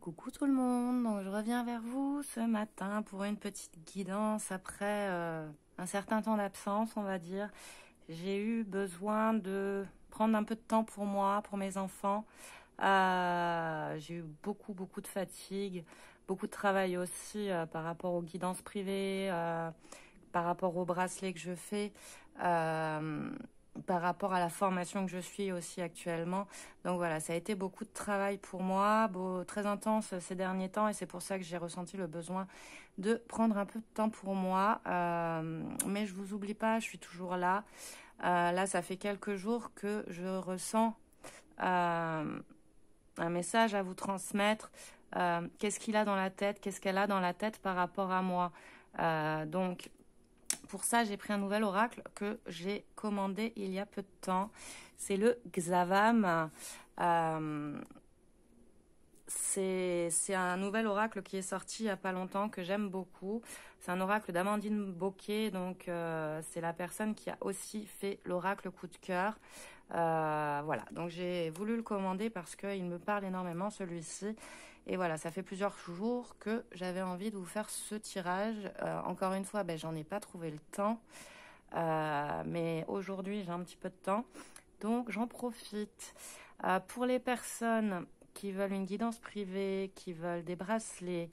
Coucou tout le monde, donc je reviens vers vous ce matin pour une petite guidance après un certain temps d'absence, on va dire. J'ai eu besoin de prendre un peu de temps pour moi, pour mes enfants. J'ai eu beaucoup de fatigue, beaucoup de travail aussi par rapport aux guidances privées, par rapport aux bracelets que je fais. Par rapport à la formation que je suis aussi actuellement. Donc voilà, ça a été beaucoup de travail pour moi, très intense ces derniers temps, et c'est pour ça que j'ai ressenti le besoin de prendre un peu de temps pour moi. Mais je vous oublie pas, je suis toujours là. Là, ça fait quelques jours que je ressens un message à vous transmettre. Qu'est-ce qu'il a dans la tête, qu'est-ce qu'elle a dans la tête par rapport à moi. Donc, pour ça, j'ai pris un nouvel oracle que j'ai commandé il y a peu de temps. C'est le Xavam. C'est un nouvel oracle qui est sorti il n'y a pas longtemps, que j'aime beaucoup. C'est un oracle d'Amandine Bocquet, donc c'est la personne qui a aussi fait l'oracle coup de cœur. Voilà, donc j'ai voulu le commander parce qu'il me parle énormément, celui-ci. Et voilà, ça fait plusieurs jours que j'avais envie de vous faire ce tirage. Encore une fois, j'en ai pas trouvé le temps. Mais aujourd'hui, j'ai un petit peu de temps. Donc, j'en profite. Pour les personnes qui veulent une guidance privée, qui veulent des bracelets,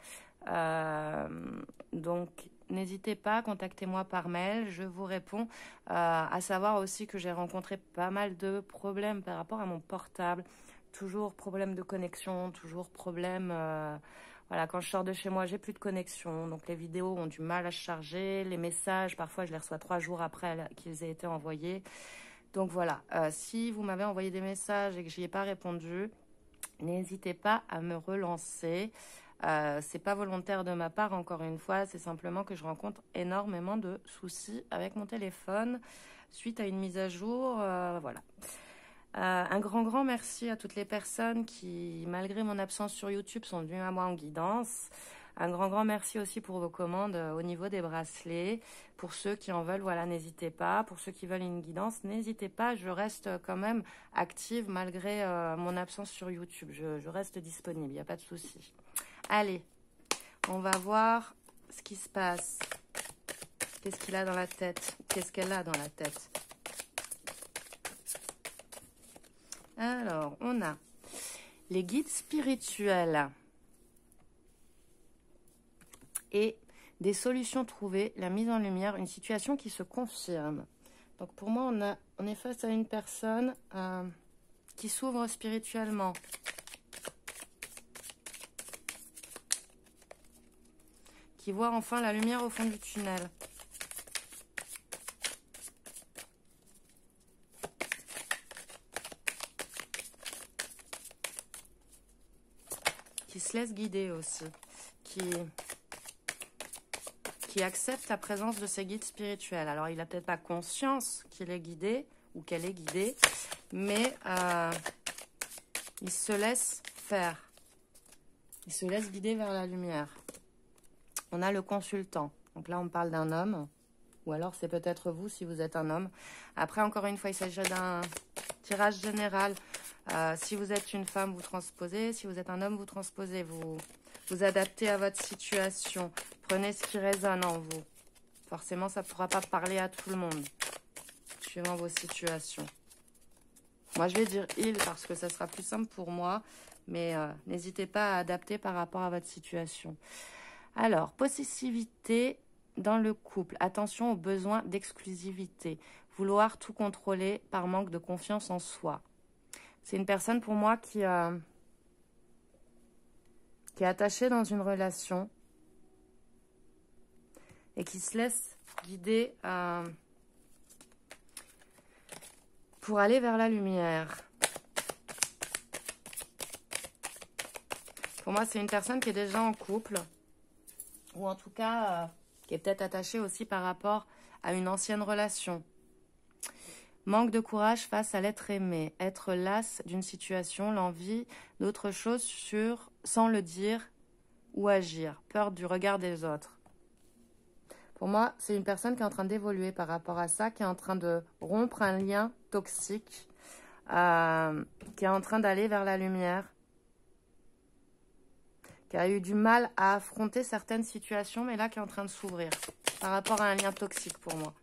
donc n'hésitez pas, contactez-moi par mail, je vous réponds. À savoir aussi que j'ai rencontré pas mal de problèmes par rapport à mon portable. Toujours problème de connexion, toujours problème. Voilà, quand je sors de chez moi, j'ai plus de connexion. Donc les vidéos ont du mal à se charger. Les messages, parfois, je les reçois 3 jours après qu'ils aient été envoyés. Donc voilà, si vous m'avez envoyé des messages et que j'y ai pas répondu, n'hésitez pas à me relancer. C'est pas volontaire de ma part, encore une fois, c'est simplement que je rencontre énormément de soucis avec mon téléphone suite à une mise à jour. Voilà. Un grand merci à toutes les personnes qui, malgré mon absence sur YouTube, sont venues à moi en guidance. Un grand merci aussi pour vos commandes au niveau des bracelets. Pour ceux qui en veulent, voilà, n'hésitez pas. Pour ceux qui veulent une guidance, n'hésitez pas. Je reste quand même active malgré mon absence sur YouTube. Je reste disponible, il n'y a pas de souci. Allez, on va voir ce qui se passe. Qu'est-ce qu'il a dans la tête? Qu'est-ce qu'elle a dans la tête? Alors, on a les guides spirituels et des solutions trouvées, la mise en lumière, une situation qui se confirme. Donc pour moi, on est face à une personne qui s'ouvre spirituellement. Qui voit enfin la lumière au fond du tunnel. Qui se laisse guider aussi. Qui accepte la présence de ses guides spirituels. Alors, il n'a peut-être pas conscience qu'il est guidé ou qu'elle est guidée, mais il se laisse faire. Il se laisse guider vers la lumière. On a le consultant. Donc là, on parle d'un homme, ou alors c'est peut-être vous si vous êtes un homme. Après, encore une fois, il s'agit d'un tirage général. Si vous êtes une femme, vous transposez. Si vous êtes un homme, vous transposez. Vous adaptez à votre situation. Prenez ce qui résonne en vous. Forcément, ça ne pourra pas parler à tout le monde, suivant vos situations. Moi, je vais dire « il » parce que ça sera plus simple pour moi, mais n'hésitez pas à adapter par rapport à votre situation. Alors, possessivité dans le couple. Attention aux besoins d'exclusivité. Vouloir tout contrôler par manque de confiance en soi. C'est une personne pour moi qui est attachée dans une relation et qui se laisse guider pour aller vers la lumière. Pour moi, c'est une personne qui est déjà en couple, ou en tout cas, qui est peut-être attachée aussi par rapport à une ancienne relation. Manque de courage face à l'être aimé, être lasse d'une situation, l'envie d'autre chose sans le dire ou agir, peur du regard des autres. Pour moi, c'est une personne qui est en train d'évoluer par rapport à ça, qui est en train de rompre un lien toxique, qui est en train d'aller vers la lumière. qui a eu du mal à affronter certaines situations, mais là qui est en train de s'ouvrir par rapport à un lien toxique pour moi.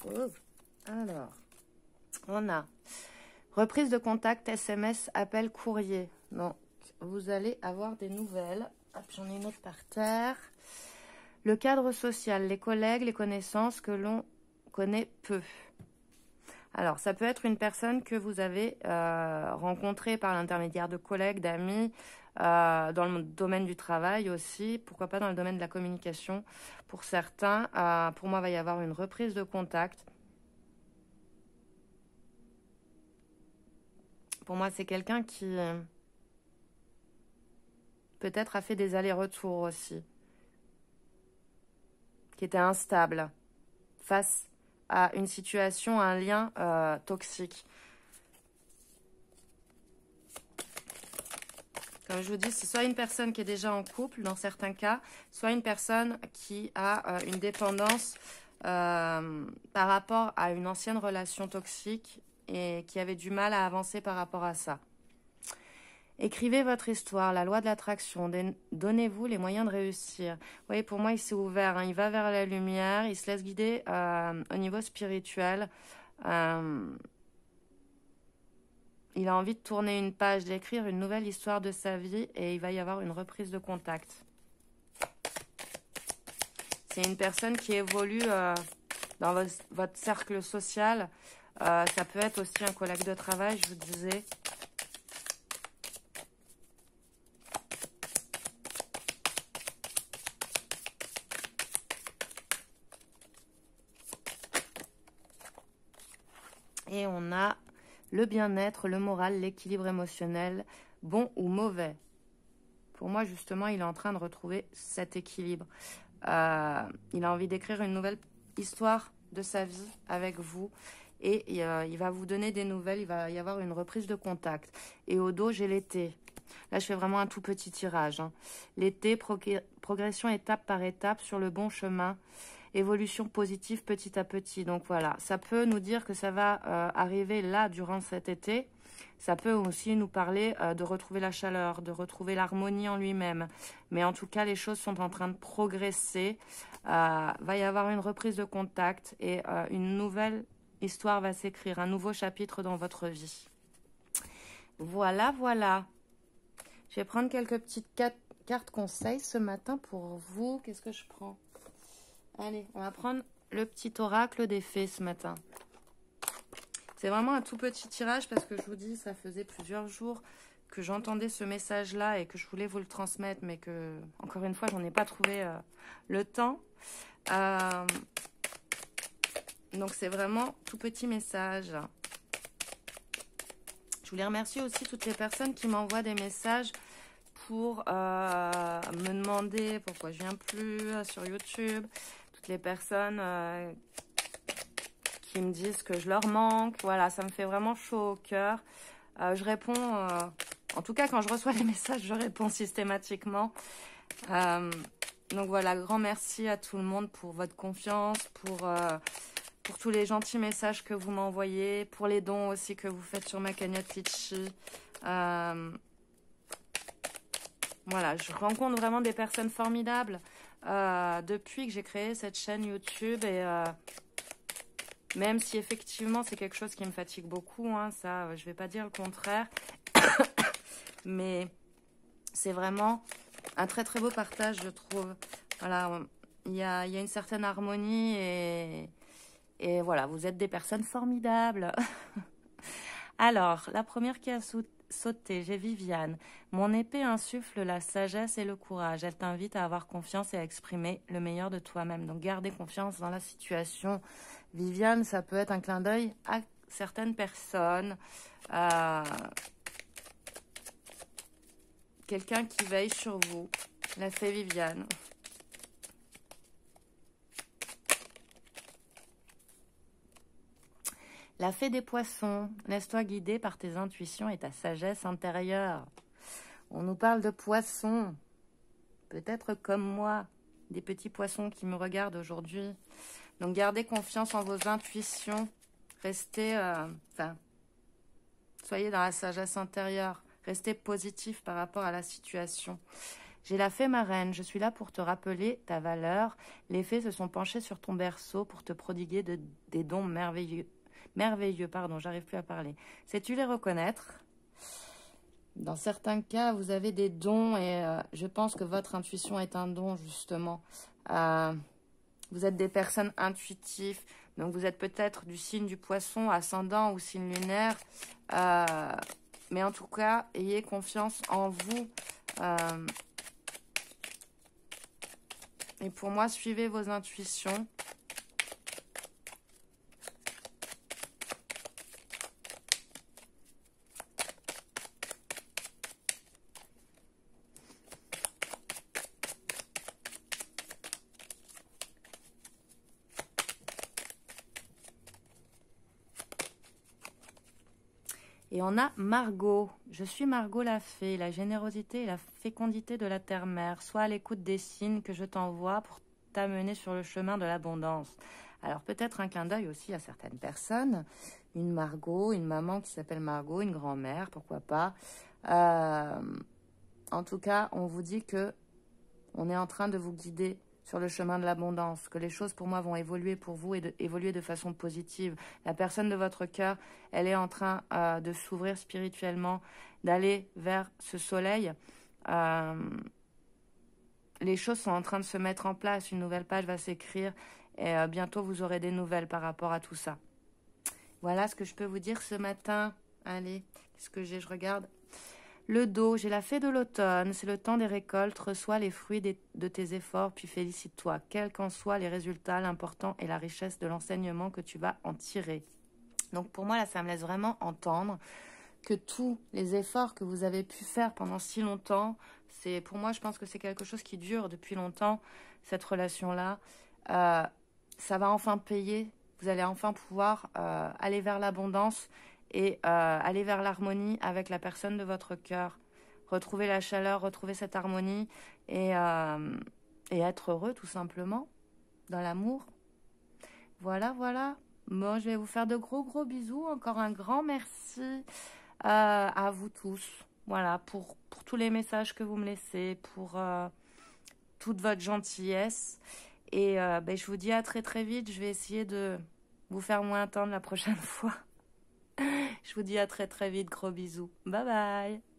Oh. Alors, on a reprise de contact, SMS, appel, courrier. Donc, vous allez avoir des nouvelles. Hop, j'en ai une autre par terre. Le cadre social, les collègues, les connaissances que l'on connaît peu. Alors, ça peut être une personne que vous avez rencontrée par l'intermédiaire de collègues, d'amis, dans le domaine du travail aussi, pourquoi pas dans le domaine de la communication. Pour certains, pour moi, il va y avoir une reprise de contact. Pour moi, c'est quelqu'un qui peut-être a fait des allers-retours aussi, qui était instable face à une situation, un lien toxique. Comme je vous dis, c'est soit une personne qui est déjà en couple, dans certains cas, soit une personne qui a une dépendance par rapport à une ancienne relation toxique et qui avait du mal à avancer par rapport à ça. Écrivez votre histoire, la loi de l'attraction, donnez-vous les moyens de réussir. Vous voyez, pour moi, il s'est ouvert, hein, il va vers la lumière, il se laisse guider au niveau spirituel. Il a envie de tourner une page, d'écrire une nouvelle histoire de sa vie et il va y avoir une reprise de contact. C'est une personne qui évolue dans votre cercle social. Ça peut être aussi un collègue de travail, je vous disais. Et on a le bien-être, le moral, l'équilibre émotionnel, bon ou mauvais. Pour moi, justement, il est en train de retrouver cet équilibre. Il a envie d'écrire une nouvelle histoire de sa vie avec vous. Et il va vous donner des nouvelles, il va y avoir une reprise de contact. Et au dos, j'ai l'été. Là, je fais vraiment un tout petit tirage. Hein. L'été, progression étape par étape sur le bon chemin. Évolution positive petit à petit. Donc voilà, ça peut nous dire que ça va arriver là durant cet été. Ça peut aussi nous parler de retrouver la chaleur, de retrouver l'harmonie en lui-même. Mais en tout cas, les choses sont en train de progresser. Va y avoir une reprise de contact et une nouvelle histoire va s'écrire, un nouveau chapitre dans votre vie. Voilà, voilà. Je vais prendre quelques petites cartes conseils ce matin pour vous. Qu'est-ce que je prends ? Allez, on va prendre le petit oracle des fées ce matin. C'est vraiment un tout petit tirage parce que je vous dis, ça faisait plusieurs jours que j'entendais ce message-là et que je voulais vous le transmettre, mais que, encore une fois, j'en ai pas trouvé le temps. Donc, c'est vraiment tout petit message. Je voulais remercier aussi toutes les personnes qui m'envoient des messages pour me demander pourquoi je viens plus sur YouTube. Toutes les personnes qui me disent que je leur manque. Voilà, ça me fait vraiment chaud au cœur. Je réponds, en tout cas quand je reçois les messages, je réponds systématiquement. Donc voilà, grand merci à tout le monde pour votre confiance, pour tous les gentils messages que vous m'envoyez, pour les dons aussi que vous faites sur ma cagnotte Litchi. Voilà, je rencontre vraiment des personnes formidables depuis que j'ai créé cette chaîne YouTube et même si effectivement c'est quelque chose qui me fatigue beaucoup, hein, ça je vais pas dire le contraire, mais c'est vraiment un très très beau partage je trouve. Voilà, il y a une certaine harmonie et voilà, vous êtes des personnes formidables. Alors, la première qui a sauté, j'ai Viviane. Mon épée insuffle la sagesse et le courage. Elle t'invite à avoir confiance et à exprimer le meilleur de toi-même. Donc, gardez confiance dans la situation. Viviane, ça peut être un clin d'œil à certaines personnes. Quelqu'un qui veille sur vous. La fée Viviane. La fée des poissons, laisse-toi guider par tes intuitions et ta sagesse intérieure. On nous parle de poissons. Peut-être comme moi, des petits poissons qui me regardent aujourd'hui. Donc, gardez confiance en vos intuitions. Restez, soyez dans la sagesse intérieure. Restez positif par rapport à la situation. J'ai la fée marraine. Je suis là pour te rappeler ta valeur. Les fées se sont penchées sur ton berceau pour te prodiguer des dons merveilleux. Merveilleux, pardon, j'arrive plus à parler. Sais-tu les reconnaître? Dans certains cas, vous avez des dons et je pense que votre intuition est un don, justement. Vous êtes des personnes intuitives, donc vous êtes peut-être du signe du poisson, ascendant ou signe lunaire. Mais en tout cas, ayez confiance en vous. Et pour moi, suivez vos intuitions. Et on a Margot. Je suis Margot la fée, la générosité et la fécondité de la terre-mère. Sois à l'écoute des signes que je t'envoie pour t'amener sur le chemin de l'abondance. Alors peut-être un clin d'œil aussi à certaines personnes. Une Margot, une maman qui s'appelle Margot, une grand-mère, pourquoi pas. En tout cas, on vous dit que on est en train de vous guider sur le chemin de l'abondance, que les choses pour moi vont évoluer pour vous et évoluer de façon positive. La personne de votre cœur, elle est en train de s'ouvrir spirituellement, d'aller vers ce soleil. Les choses sont en train de se mettre en place, une nouvelle page va s'écrire et bientôt vous aurez des nouvelles par rapport à tout ça. Voilà ce que je peux vous dire ce matin. Allez, qu'est-ce que j'ai? Je regarde. Le dos, j'ai la fée de l'automne, c'est le temps des récoltes, reçois les fruits de tes efforts, puis félicite-toi. Quels qu'en soient les résultats, l'important est la richesse de l'enseignement que tu vas en tirer. Donc pour moi, là, ça me laisse vraiment entendre que tous les efforts que vous avez pu faire pendant si longtemps, pour moi, je pense que c'est quelque chose qui dure depuis longtemps, cette relation-là. Ça va enfin payer, vous allez enfin pouvoir aller vers l'abondance et aller vers l'harmonie avec la personne de votre cœur. Retrouver la chaleur, retrouver cette harmonie et être heureux tout simplement dans l'amour. Voilà, voilà. Bon, je vais vous faire de gros bisous. Encore un grand merci à vous tous. Voilà, pour tous les messages que vous me laissez, pour toute votre gentillesse. Et je vous dis à très vite. Je vais essayer de vous faire moins attendre la prochaine fois. Je vous dis à très vite. Gros bisous. Bye bye.